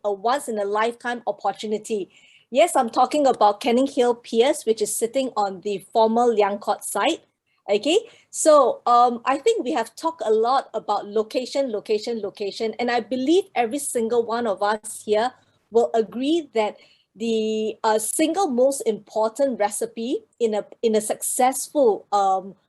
a once-in-a-lifetime opportunity. Yes, I'm talking about Canninghil Piers, which is sitting on the former Liang site. Okay, so I think we have talked a lot about location, and I believe every single one of us here will agree that the single most important recipe in a successful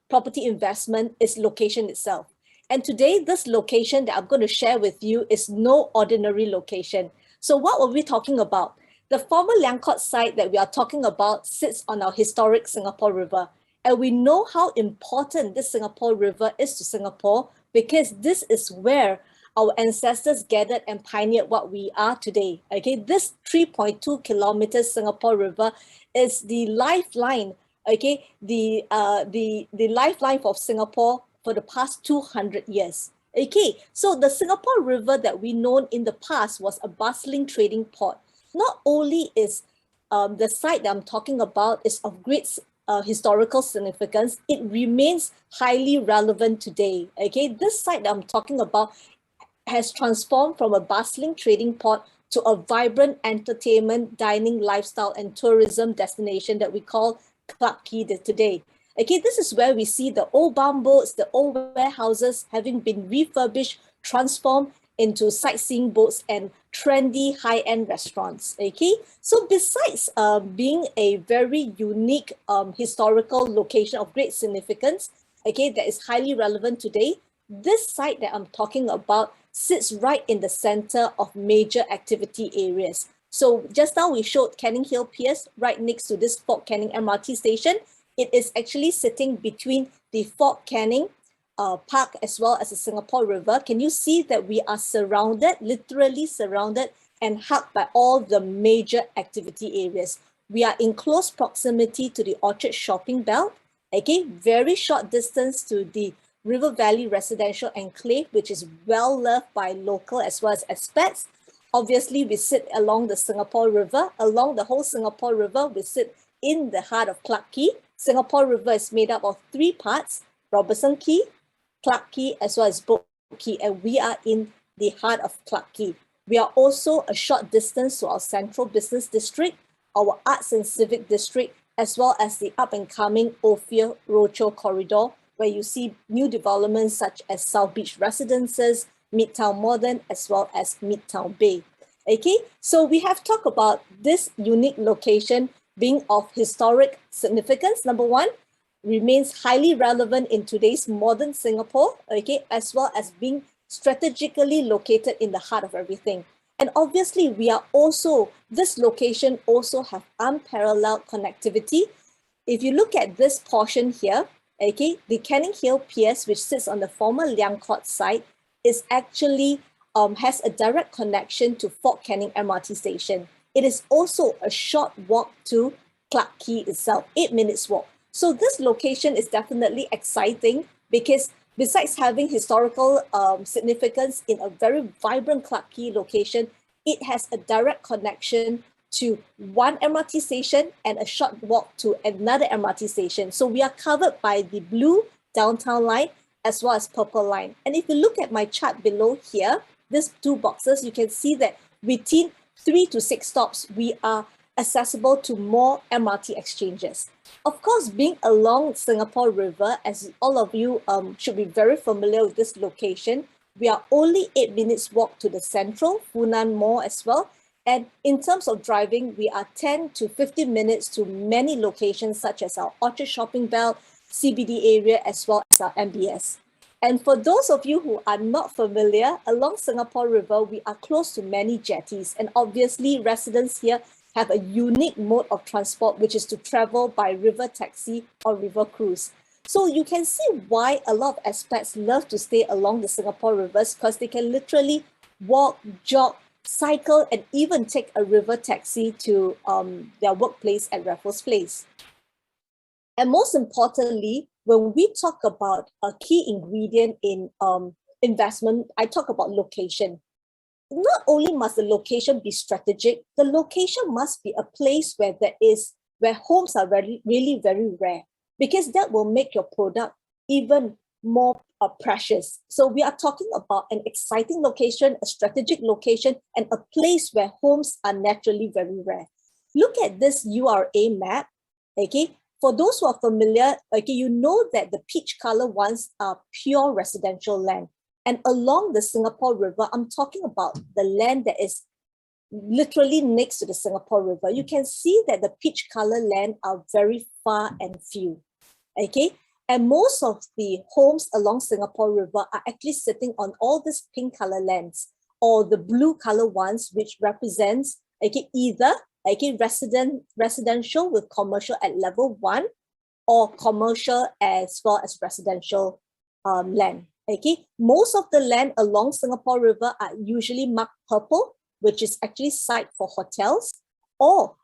property investment is location itself. And today, this location that I'm going to share with you is no ordinary location. So what were we talking about? The former Liang site that we are talking about sits on our historic Singapore River. And we know how important this Singapore River is to Singapore because this is where our ancestors gathered and pioneered what we are today. Okay, this 3.2 kilometers Singapore River is the lifeline. Okay, the lifeline of Singapore for the past 200 years. Okay, so the Singapore River that we know in the past was a bustling trading port. Not only is the site that I'm talking about is of great historical significance, it remains highly relevant today. Okay, this site that I'm talking about has transformed from a bustling trading port to a vibrant entertainment, dining, lifestyle, and tourism destination that we call Clarke today. Okay, this is where we see the old bumboats, the old warehouses having been refurbished, transformed into sightseeing boats and trendy high-end restaurants. Okay, so besides being a very unique historical location of great significance, okay, that is highly relevant today, this site that I'm talking about sits right in the center of major activity areas. So just now we showed Canninghil Piers right next to this Fort Canning MRT station. It is actually sitting between the Fort Canning Park as well as the Singapore River. Can you see that we are surrounded, literally surrounded and hugged by all the major activity areas? We are in close proximity to the Orchard shopping belt. Okay, very short distance to the River Valley Residential Enclave, which is well loved by local as well as expats. Obviously, we sit along the Singapore River. Along the whole Singapore River, we sit in the heart of Clarke. Singapore River is made up of 3 parts, Robertson Quay, Clarke, as well as Boat Quay, and we are in the heart of Clarke. We are also a short distance to our central business district, our arts and civic district, as well as the up-and-coming Ophir Rochor corridor, where you see new developments such as South Beach Residences, Midtown Modern, as well as Midtown Bay. Okay, so we have talked about this unique location being of historic significance. Number one, remains highly relevant in today's modern Singapore, okay, as well as being strategically located in the heart of everything. And obviously, this location also have unparalleled connectivity. If you look at this portion here, okay, the Canninghil Piers, which sits on the former Liang site, is actually has a direct connection to Fort Canning MRT station. It is also a short walk to Clarke itself, 8 minutes walk. So this location is definitely exciting because besides having historical significance in a very vibrant Clarke location, it has a direct connection to one MRT station and a short walk to another MRT station. So we are covered by the blue downtown line as well as purple line. And if you look at my chart below here, these 2 boxes, you can see that within 3 to 6 stops, we are accessible to more MRT exchanges. Of course, being along Singapore River, as all of you should be very familiar with this location, we are only 8 minutes walk to the central Funan Mall as well. And in terms of driving, we are 10 to 15 minutes to many locations such as our Orchard shopping belt, CBD area, as well as our MBS. And for those of you who are not familiar, along Singapore River, we are close to many jetties. And obviously, residents here have a unique mode of transport, which is to travel by river taxi or river cruise. So you can see why a lot of expats love to stay along the Singapore rivers, because they can literally walk, jog, cycle, and even take a river taxi to their workplace at Raffles Place. And most importantly, when we talk about a key ingredient in investment, I talk about location. Not only must the location be strategic, the location must be a place where homes are really very rare, because that will make your product even more precious. So we are talking about an exciting location, a strategic location, and a place where homes are naturally very rare. Look at this URA map, okay? For those who are familiar, okay, you know that the peach color ones are pure residential land. And along the Singapore River, I'm talking about the land that is literally next to the Singapore River. You can see that the peach color land are very far and few, okay? And most of the homes along Singapore River are actually sitting on all these pink color lands or the blue color ones, which represents, okay, either residential with commercial at level 1 or commercial as well as residential land. Okay, most of the land along Singapore River are usually marked purple, which is actually site for hotels, or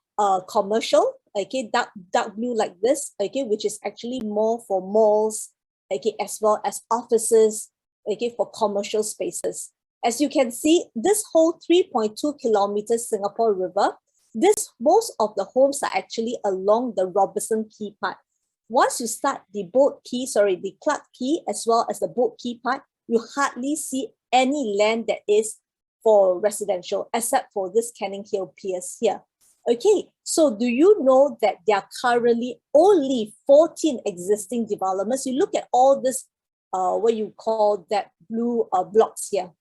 commercial, okay, dark blue like this, okay, which is actually more for malls, okay, as well as offices, okay, for commercial spaces. As you can see, this whole 3.2 kilometers Singapore River, most of the homes are actually along the Robertson Quay part. Once you start the Clarke Quay as well as the Boat Quay part, you hardly see any land that is for residential, except for this Canning Hill Piers here. Okay, so do you know that there are currently only 14 existing developments? You look at all this, what you call that blue blocks here.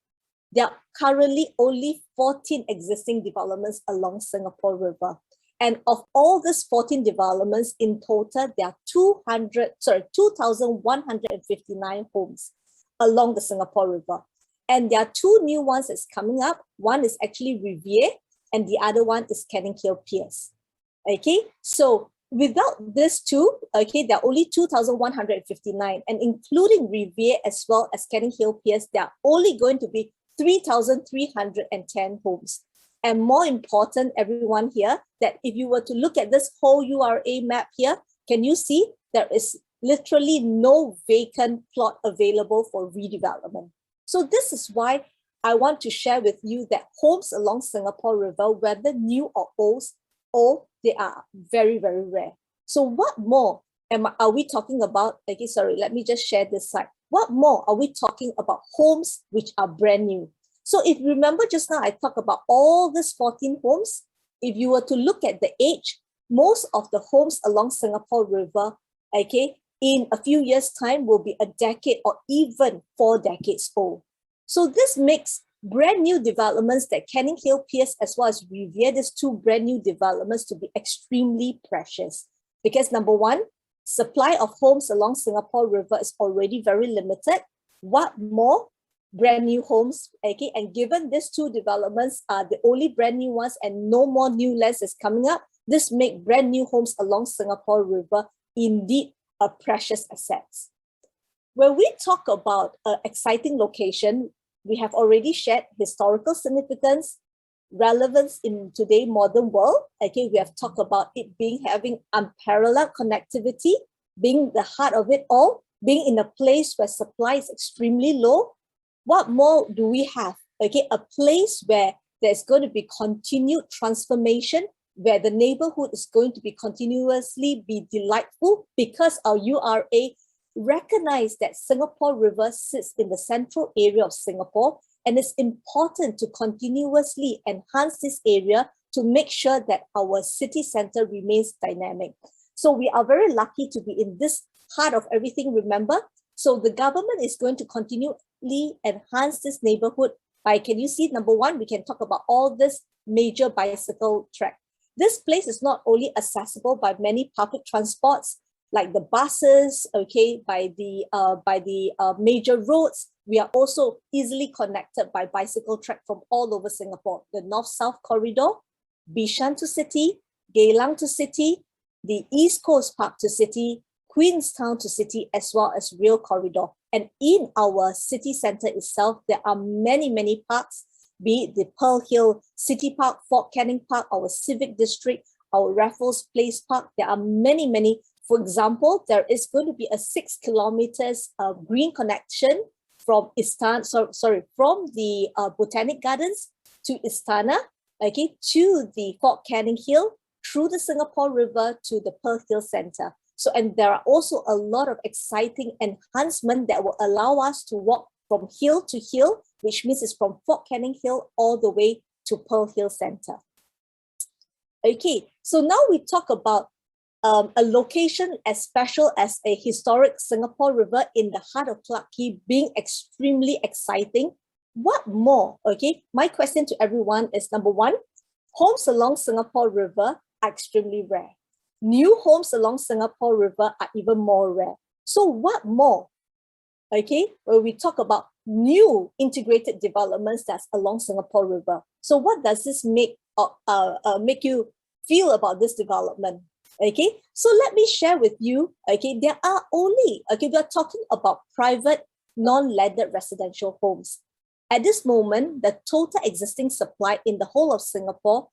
There are currently only 14 existing developments along Singapore River. And of all these 14 developments in total, there are 2,159 homes along the Singapore River. And there are two new ones that's coming up. One is actually Riviere, and the other one is Canning Hill Piers. Okay, so without these two, okay, there are only 2,159, and including Riviere as well as Canning Hill Piers, there are only going to be 3,310 homes. And more important, everyone here, that if you were to look at this whole URA map here, can you see there is literally no vacant plot available for redevelopment? So this is why I want to share with you that homes along Singapore River, whether new or old, they are very, very rare. So what more are we talking about? Okay, sorry, let me just share this slide. What more are we talking about homes which are brand new? So if you remember just now, I talked about all these 14 homes. If you were to look at the age, most of the homes along Singapore River, okay, in a few years' time will be a decade or even 4 decades old. So this makes brand new developments that Canning Hill Piers as well as Riviere, these two brand new developments, to be extremely precious. Because number one, supply of homes along Singapore River is already very limited. What more? Brand new homes, okay, and given these two developments are the only brand new ones and no more new lands is coming up, this make brand new homes along Singapore River indeed a precious asset. When we talk about an exciting location, we have already shared historical significance, relevance in today's modern world. Okay, we have talked about it having unparalleled connectivity, being the heart of it all, being in a place where supply is extremely low. What more do we have? Okay, a place where there's going to be continued transformation, where the neighborhood is going to be continuously delightful, because our URA recognize that Singapore River sits in the central area of Singapore, and it's important to continuously enhance this area to make sure that our city center remains dynamic. So we are very lucky to be in this heart of everything, remember? So the government is going to continually enhance this neighborhood by, can you see, number one, we can talk about all this major bicycle track. This place is not only accessible by many public transports, like the buses, okay, by the major roads. We are also easily connected by bicycle track from all over Singapore. The North-South Corridor, Bishan to City, Geylang to City, the East Coast Park to City, Queenstown to City, as well as Rail Corridor. And in our city center itself, there are many, many parks, be it the Pearl Hill City Park, Fort Canning Park, our Civic District, our Raffles Place Park. There are many, many. For example, there is going to be a 6 kilometers green connection from from the Botanic Gardens to Istana, okay, to the Fort Canning Hill, through the Singapore River to the Pearl Hill Center. So, and there are also a lot of exciting enhancements that will allow us to walk from hill to hill, which means it's from Fort Canning Hill all the way to Pearl Hill Center. Okay, so now we talk about a location as special as a historic Singapore River in the heart of Clarke being extremely exciting. What more? Okay, my question to everyone is, number one, homes along Singapore River are extremely rare. New homes along Singapore River are even more rare. So what more? Okay, when we talk about new integrated developments that's along Singapore River. So what does this make you feel about this development? Okay, so let me share with you, okay, there are only, okay, we are talking about private non-landed residential homes. At this moment, the total existing supply in the whole of Singapore,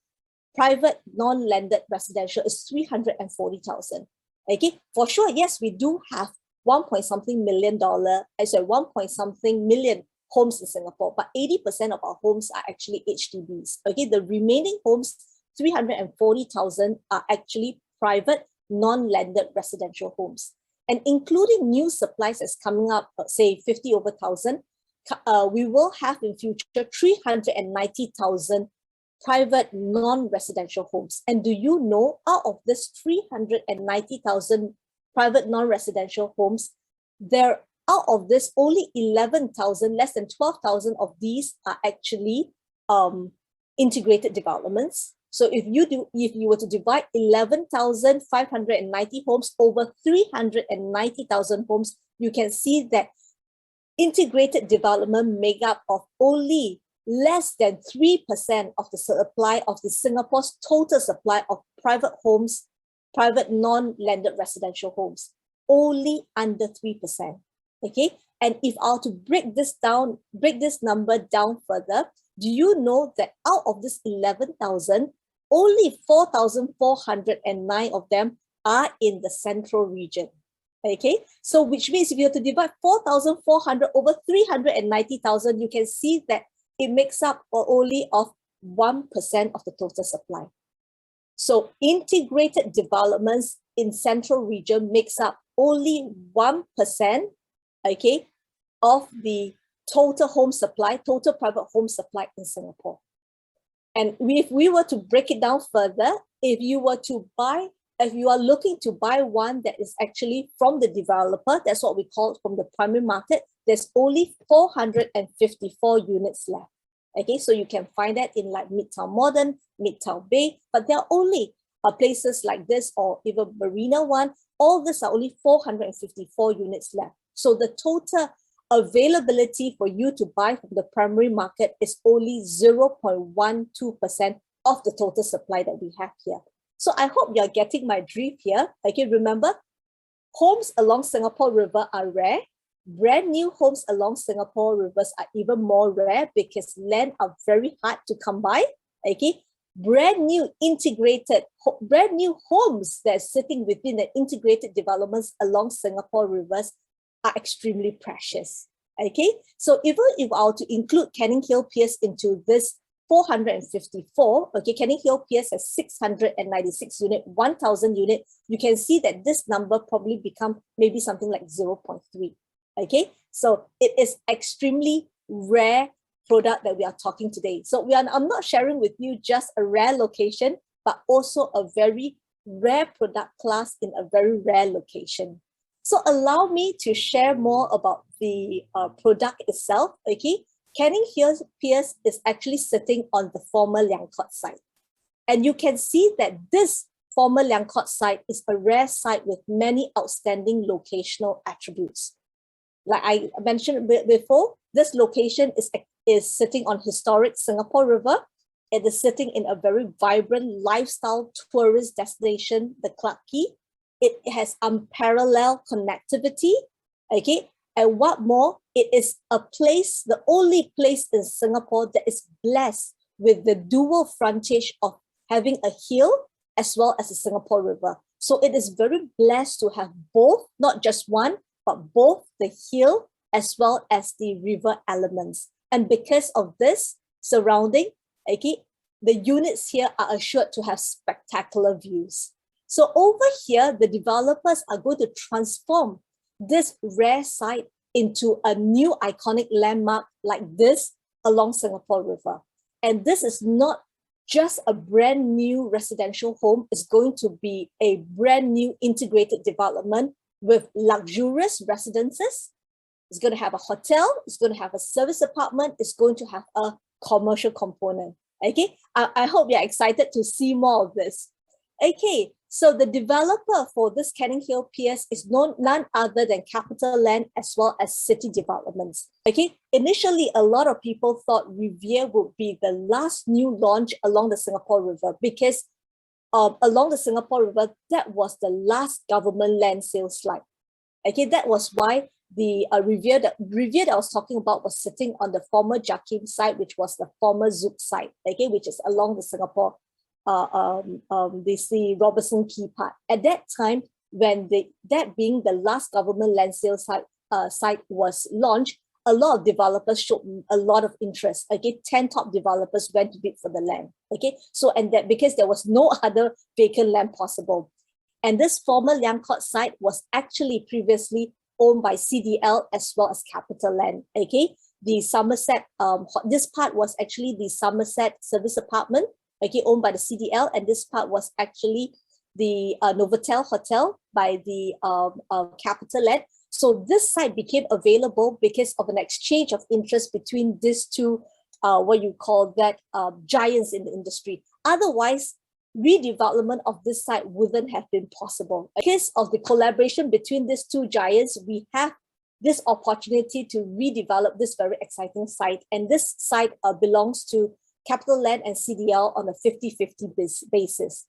private non-landed residential is 340,000. Okay, for sure, yes, we do have 1 point something million homes in Singapore, but 80% of our homes are actually HDBs. Okay, the remaining homes, 340,000 are actually private non-landed residential homes. And including new supplies that's coming up, say 50 over 1,000, we will have in future 390,000 private non-residential homes. And do you know, out of this 390,000 private non-residential homes, out of this, only 11,000, less than 12,000 of these are actually integrated developments. So if you were to divide 11,590 homes over 390,000 homes, you can see that integrated development make up of only less than 3% of the supply of the Singapore's total supply of private homes, private non-landed residential homes, only under 3%. Okay, and if I were to break this number down further, do you know that out of this 11,000, only 4,409 of them are in the central region? Okay, so which means if you have to divide 4,400 over 390,000, you can see that it makes up only of 1% of the total supply. So integrated developments in central region makes up only 1%, okay, of the total home supply, total private home supply in Singapore. And if we were to break it down further, if you are looking to buy one that is actually from the developer, that's what we call it, from the primary market, there's only 454 units left. Okay, so you can find that in like Midtown Modern, Midtown Bay, but there are only places like this or even Marina One, all this are only 454 units left. So the total availability for you to buy from the primary market is only 0.12% of the total supply that we have here. So I hope you're getting my drift here. Okay, remember, homes along Singapore River are rare. Brand new homes along Singapore rivers are even more rare because land are very hard to come by. Okay, brand new homes that are sitting within the integrated developments along Singapore rivers are extremely precious. Okay, so even if I were to include Canning Hill Piers into this 454, okay, Canning Hill Piers has 696 unit, 1,000 unit, you can see that this number probably become maybe something like 0.3. Okay, so it is extremely rare product that we are talking today. So I'm not sharing with you just a rare location, but also a very rare product class in a very rare location. So allow me to share more about the product itself. Okay, Canning Hill Piers is actually sitting on the former Liang site. And you can see that this former Liang site is a rare site with many outstanding locational attributes. Like I mentioned before, this location is sitting on historic Singapore River. It is sitting in a very vibrant lifestyle tourist destination, the Clarke. It has unparalleled connectivity, okay? And what more, it is a place, the only place in Singapore that is blessed with the dual frontage of having a hill as well as a Singapore River. So it is very blessed to have both, not just one, but both the hill as well as the river elements. And because of this surrounding, okay, the units here are assured to have spectacular views. So over here, the developers are going to transform this rare site into a new iconic landmark like this along Singapore River. And this is not just a brand new residential home, it's going to be a brand new integrated development with luxurious residences. It's going to have a hotel, it's going to have a service apartment, it's going to have a commercial component. Okay, I hope you're excited to see more of this. Okay, so the developer for this Canning Hill Piers is none other than Capital Land as well as City Developments. Okay, initially a lot of people thought Riviere would be the last new launch along the Singapore River because along the Singapore River, that was the last government land sale slide. Okay, that was why the Riviere that I was talking about was sitting on the former Jakim site, which was the former Zouk site, okay, which is along the Singapore the Robertson Quay part. At that time, when that being the last government land sale site was launched, a lot of developers showed a lot of interest. Okay, 10 top developers went to bid for the land. Okay, so and that because there was no other vacant land possible. And this former Liang site was actually previously owned by CDL as well as Capital Land. Okay, the Somerset, this part was actually the Somerset service apartment, okay, owned by the CDL, and this part was actually the Novotel Hotel by the Capital Land. So this site became available because of an exchange of interest between these two, giants in the industry. Otherwise, redevelopment of this site wouldn't have been possible. Because of the collaboration between these two giants, we have this opportunity to redevelop this very exciting site. And this site belongs to Capital Land and CDL on a 50-50 basis.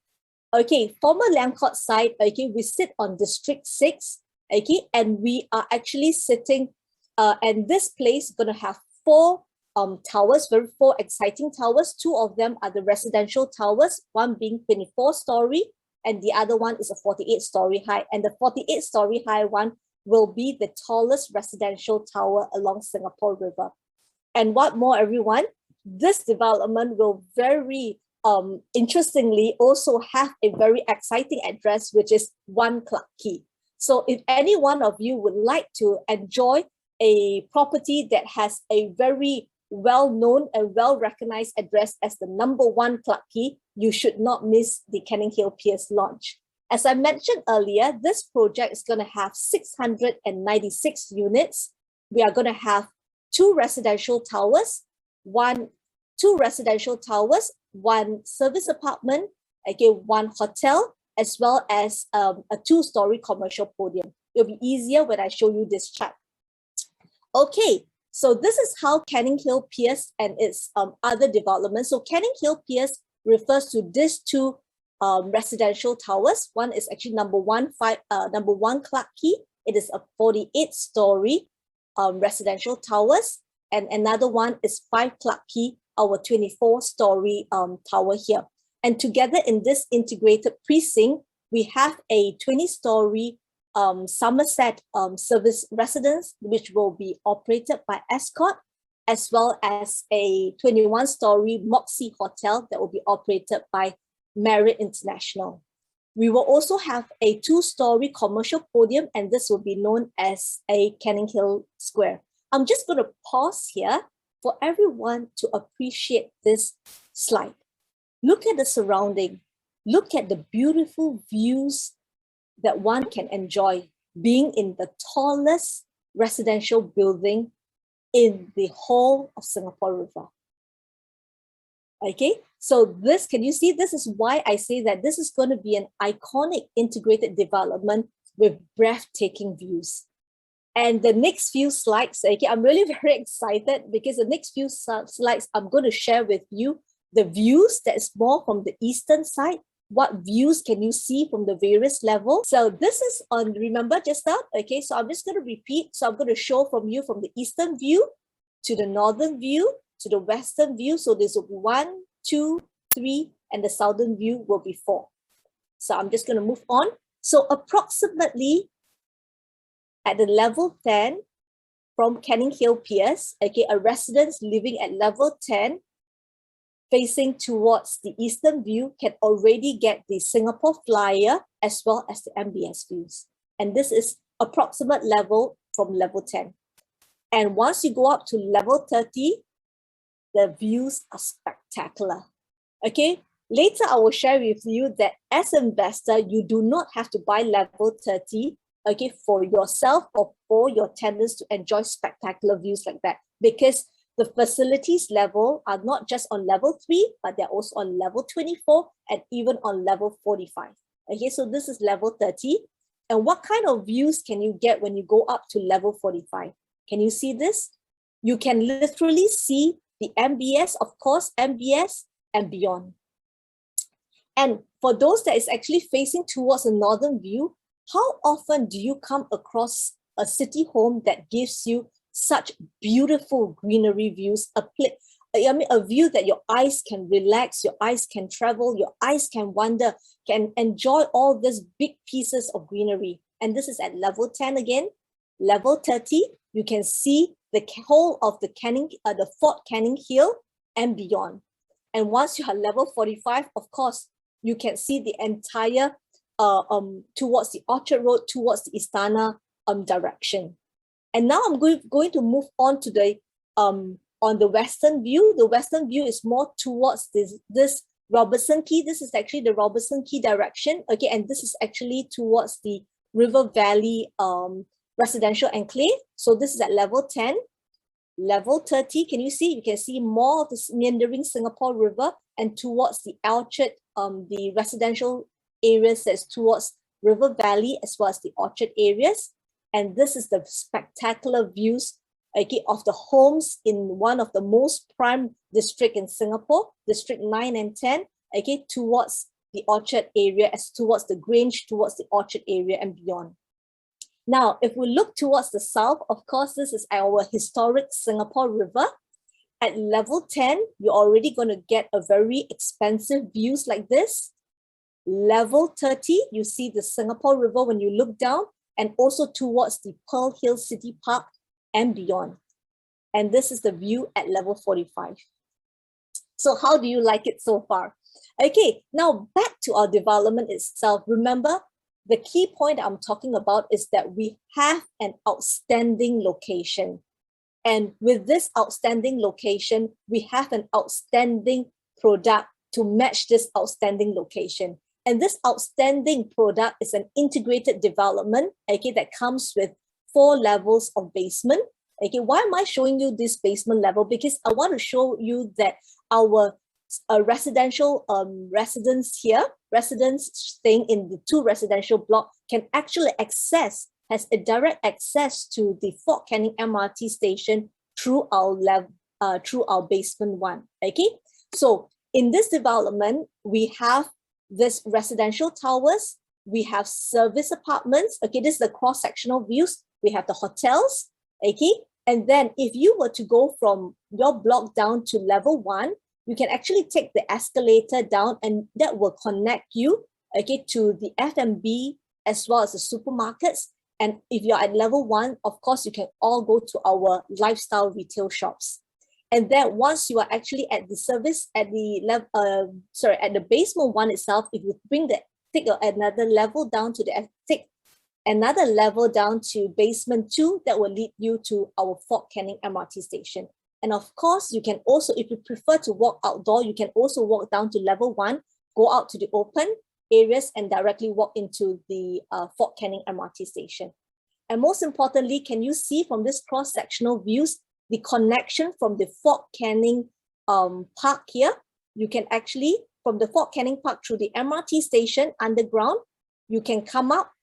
Okay, former Liang Court site, okay, we sit on District 6, okay, and we are actually sitting, and this place is going to have four towers, four exciting towers. Two of them are the residential towers, one being 24-story, and the other one is a 48-story high. And the 48-story high one will be the tallest residential tower along Singapore River. And what more, everyone? This development will very interestingly also have a very exciting address, which is 1 Clarke. So if any one of you would like to enjoy a property that has a very well-known and well-recognized address as the number 1 Clarke, you should not miss the Canning Hill Piers launch. As I mentioned earlier, this project is going to have 696 units. We are going to have two residential towers, one service apartment, again, one hotel, as well as a 2-story commercial podium. It'll be easier when I show you this chart. Okay, so this is how Canning Hill Piers and its other developments. So Canning Hill Piers refers to these two residential towers. One is actually number 1 Clarke. It is a 48-story residential towers, and another one is 5 Clarke, our 24-story tower here. And together in this integrated precinct, we have a 20-story Somerset service residence, which will be operated by Escort, as well as a 21-story Moxie Hotel that will be operated by Marriott International. We will also have a 2-story commercial podium, and this will be known as a Canning Hill Square. I'm just going to pause here for everyone to appreciate this slide. Look at the surrounding. Look at the beautiful views that one can enjoy being in the tallest residential building in the whole of Singapore River. Okay, so this, can you see, this is why I say that this is going to be an iconic integrated development with breathtaking views. And the next few slides, okay, I'm really very excited because the next few slides, I'm going to share with you the views that is more from the eastern side. What views can you see from the various levels? So this is on, remember just that, okay, so I'm just going to repeat. So I'm going to show from you from the eastern view to the northern view to the western view. So this will be 1, 2, 3, and the southern view will be 4. So I'm just going to move on. So approximately at the level 10 from Canning Hill Piers, okay, a resident living at level 10 facing towards the eastern view can already get the Singapore Flyer as well as the MBS views. And this is approximate level from level 10. And once you go up to level 30, the views are spectacular. Okay, later I will share with you that as an investor, you do not have to buy level 30, okay, for yourself or for your tenants to enjoy spectacular views like that, because the facilities level are not just on level 3, but they're also on level 24 and even on level 45. Okay, so this is level 30. And what kind of views can you get when you go up to level 45? Can you see this? You can literally see the MBS, of course, MBS and beyond. And for those that is actually facing towards a northern view, how often do you come across a city home that gives you such beautiful greenery views, a view that your eyes can relax, your eyes can travel, your eyes can wander, can enjoy all these big pieces of greenery. And this is at level 10 again. Level 30, you can see the whole of the Fort Canning Hill and beyond. And once you are level 45, of course, you can see the entire towards the Orchard Road, towards the Istana direction. And now I'm going to move on to the on the western view. The western view is more towards this Robertson Quay. This is actually the Robertson Quay direction. Okay, and this is actually towards the River Valley residential enclave. So this is at level 10. Level 30, can you see? You can see more of the meandering Singapore River, and towards the Orchard, the residential areas that's towards River Valley as well as the Orchard areas. And this is the spectacular views, okay, of the homes in one of the most prime district in Singapore, District 9 and 10, okay, towards the Orchard area, as towards the Grange, towards the Orchard area and beyond. Now, if we look towards the south, of course, this is our historic Singapore River. At level 10, you're already going to get a very expensive views like this. Level 30, you see the Singapore River when you look down, and also towards the Pearl Hill City Park and beyond. And this is the view at level 45. So how do you like it so far? Okay, now back to our development itself. Remember, the key point I'm talking about is that we have an outstanding location. And with this outstanding location, we have an outstanding product to match this outstanding location. And this outstanding product is an integrated development, okay, that comes with 4 levels of basement. Okay, why am I showing you this basement level? Because I want to show you that our residential residents here, residents staying in the 2 residential blocks, can actually has a direct access to the Fort Canning MRT station through our basement 1. Okay, so in this development, we have this residential towers, we have service apartments. Okay, this is the cross-sectional views. We have the hotels. Okay, and then if you were to go from your block down to level 1, you can actually take the escalator down, and that will connect you, okay, to the F&B as well as the supermarkets. And if you're at level 1, of course, you can all go to our lifestyle retail shops. And then once you are actually at the service at the level, at the basement 1 itself, if you take another level down to basement 2, that will lead you to our Fort Canning MRT station. And of course, you can also, if you prefer to walk outdoor, you can also walk down to level 1, go out to the open areas and directly walk into the Fort Canning MRT station. And most importantly, can you see from this cross-sectional views, the connection from the Fort Canning Park here? You can actually, from the Fort Canning Park through the MRT station underground, you can come up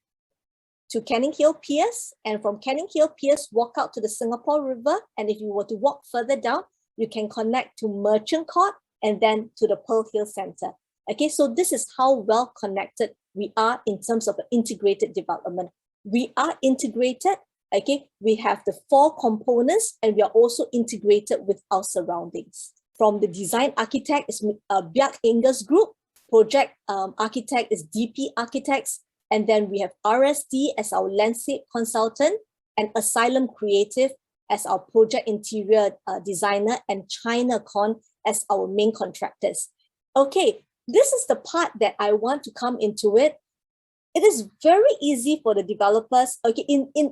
to Canning Hill Piers, and from Canning Hill Piers, walk out to the Singapore River. And if you were to walk further down, you can connect to Merchant Court and then to the Pearl Hill Center. Okay, so this is how well connected we are in terms of an integrated development. We are integrated, okay? We have the 4 components, and we are also integrated with our surroundings. From the design architect is Bjarke Ingels Group, project architect is DP Architects, and then we have RSD as our landscape consultant, and Asylum Creative as our project interior designer, and ChinaCon as our main contractors. Okay, this is the part that I want to come into it. It is very easy for the developers, okay,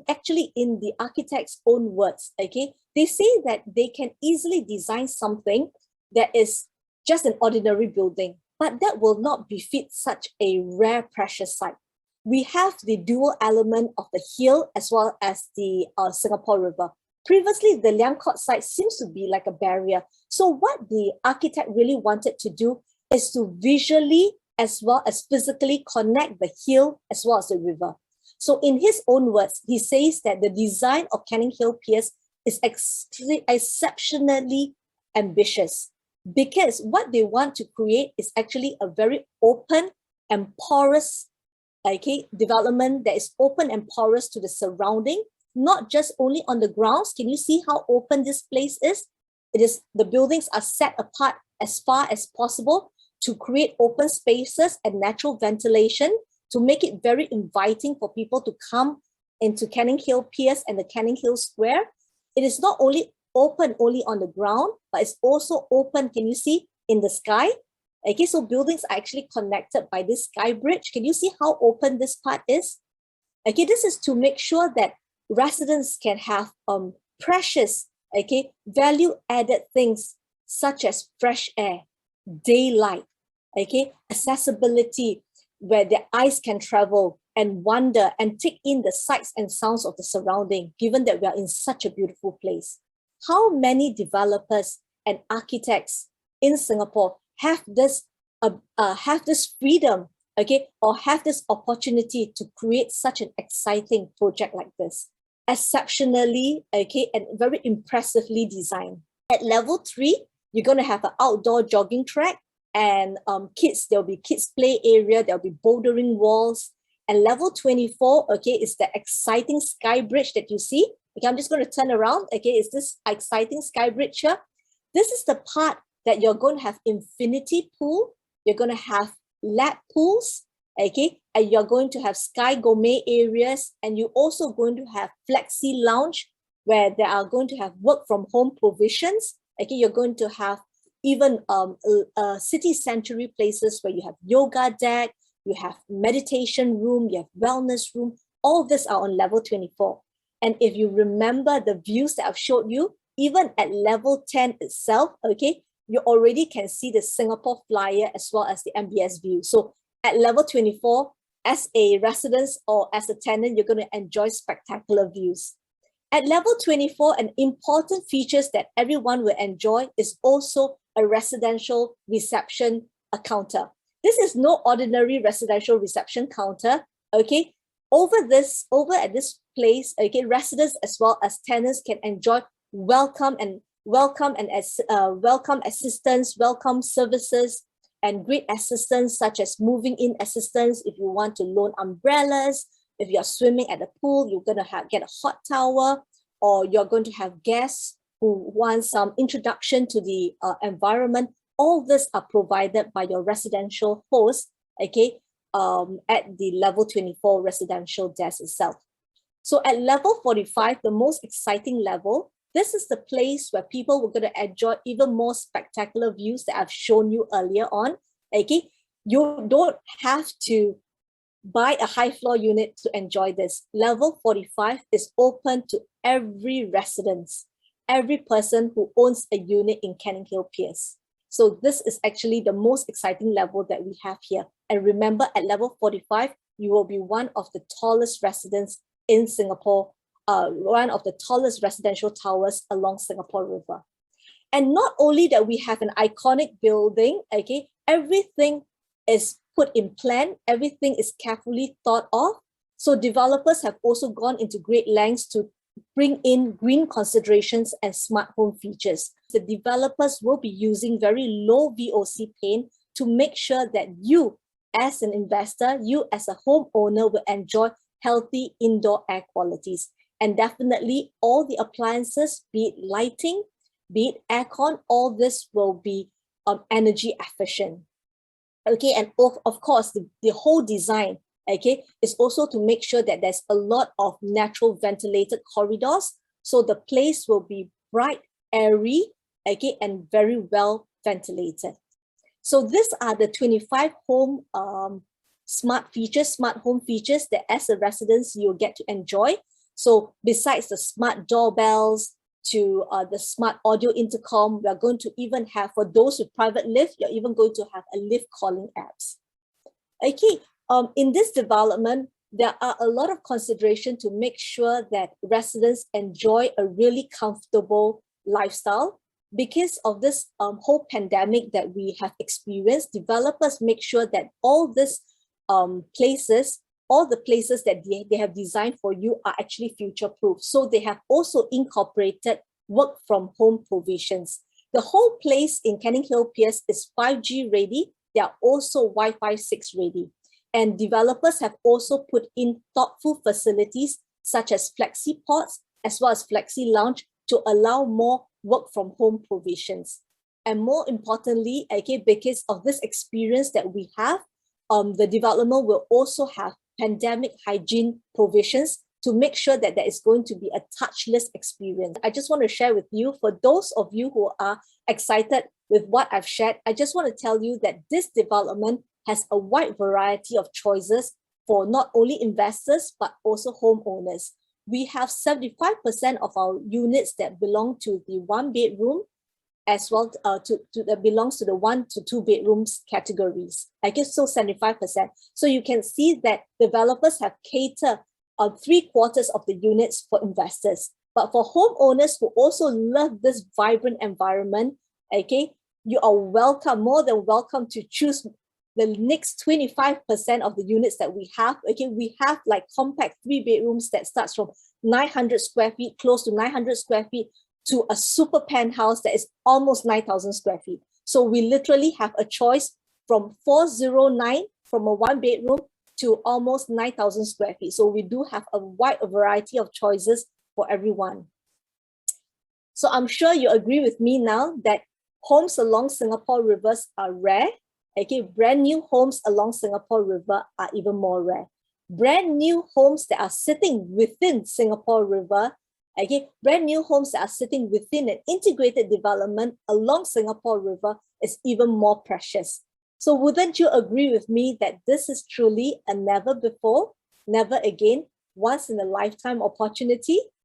actually in the architect's own words, okay, they say that they can easily design something that is just an ordinary building, but that will not befit such a rare, precious site. We have the dual element of the hill as well as the Singapore River. Previously, the Liang Court site seems to be like a barrier. So what the architect really wanted to do is to visually as well as physically connect the hill as well as the river. So in his own words, he says that the design of Canning Hill Piers is exceptionally ambitious, because what they want to create is actually a very open and porous, okay, development that is open and porous to the surrounding, not just only on the grounds. Can you see how open this place is? The buildings are set apart as far as possible to create open spaces and natural ventilation to make it very inviting for people to come into Canning Hill Piers and the Canning Hill Square. It is not only open only on the ground, but it's also open, can you see, in the sky? Okay, so buildings are actually connected by this sky bridge. Can you see how open this part is? Okay, this is to make sure that residents can have precious, okay, value-added things such as fresh air, daylight, okay, accessibility, where their eyes can travel and wander and take in the sights and sounds of the surrounding, given that we are in such a beautiful place. How many developers and architects in Singapore have this freedom, okay, or have this opportunity to create such an exciting project like this? Exceptionally, okay, and very impressively designed. At level 3, you're going to have an outdoor jogging track and there'll be kids play area, there'll be bouldering walls. And level 24, okay, is the exciting sky bridge that you see. Okay, I'm just going to turn around. Okay, is this exciting sky bridge here? This is the part that you're going to have infinity pool. You're going to have lap pools, okay, and you're going to have sky gourmet areas, and you're also going to have flexi lounge where they are going to have work from home provisions. Okay, you're going to have even city sanctuary places where you have yoga deck, you have meditation room, you have wellness room. All of this are on level 24. And if you remember the views that I've showed you, even at level 10 itself, okay, you already can see the Singapore flyer as well as the MBS view. So at level 24, as a resident or as a tenant, you're going to enjoy spectacular views. At level 24, an important features that everyone will enjoy is also a residential reception counter. This is no ordinary residential reception counter, okay? Over at this place, okay, residents as well as tenants can enjoy welcome assistance, welcome services, and great assistance such as moving in assistance if you want to loan umbrellas. If you're swimming at the pool, you're going to get a hot towel, or you're going to have guests who want some introduction to the environment. All this are provided by your residential host, okay, at the level 24 residential desk itself. So at level 45, the most exciting level, this is the place where people were going to enjoy even more spectacular views that I've shown you earlier on, okay? You don't have to buy a high floor unit to enjoy this. Level 45 is open to every residence, every person who owns a unit in Canning Hill Piers. So this is actually the most exciting level that we have here. And remember, at level 45, you will be one of the tallest residents in Singapore, one of the tallest residential towers along Singapore River. And not only that we have an iconic building, okay, everything is put in plan, everything is carefully thought of. So developers have also gone into great lengths to bring in green considerations and smart home features. The developers will be using very low VOC paint to make sure that you as an investor, you as a homeowner will enjoy healthy indoor air qualities. And definitely all the appliances, be it lighting, be it aircon, all this will be energy efficient. Okay, and of course, the whole design, okay, is also to make sure that there's a lot of natural ventilated corridors. So the place will be bright, airy, okay, and very well ventilated. So these are the 25 home smart home features that as a resident you'll get to enjoy. So besides the smart doorbells to the smart audio intercom, we are going to even have, for those with private lift, you're even going to have a lift calling apps. Okay, in this development, there are a lot of consideration to make sure that residents enjoy a really comfortable lifestyle. Because of this whole pandemic that we have experienced, developers make sure that all these places, all the places that they have designed for you are actually future-proof. So they have also incorporated work from home provisions. The whole place in Canning Hill Piers is 5G ready. They are also Wi-Fi 6 ready. And developers have also put in thoughtful facilities such as flexi pods as well as flexi lounge to allow more work from home provisions. And more importantly, okay, because of this experience that we have, the development will also have pandemic hygiene provisions to make sure that there is going to be a touchless experience. I just want to share with you, for those of you who are excited with what I've shared, I just want to tell you that this development has a wide variety of choices for not only investors, but also homeowners. We have 75% of our units that belong to the 1 bedroom, as well that belongs to the 1 to 2 bedrooms categories. I guess so 75%. So you can see that developers have catered 3/4 of the units for investors. But for homeowners who also love this vibrant environment, okay, you are welcome, more than welcome to choose the next 25% of the units that we have. Okay, we have like compact 3 bedrooms that starts from 900 square feet, close to 900 square feet, to a super penthouse that is almost 9,000 square feet. So we literally have a choice from 409 from a 1 bedroom to almost 9,000 square feet. So we do have a wide variety of choices for everyone. So I'm sure you agree with me now that homes along Singapore rivers are rare. Okay, brand new homes along Singapore River are even more rare. Brand new homes that are sitting within Singapore River, okay, brand new homes that are sitting within an integrated development along Singapore River is even more precious. So wouldn't you agree with me that this is truly a never before, never again, once in a lifetime opportunity?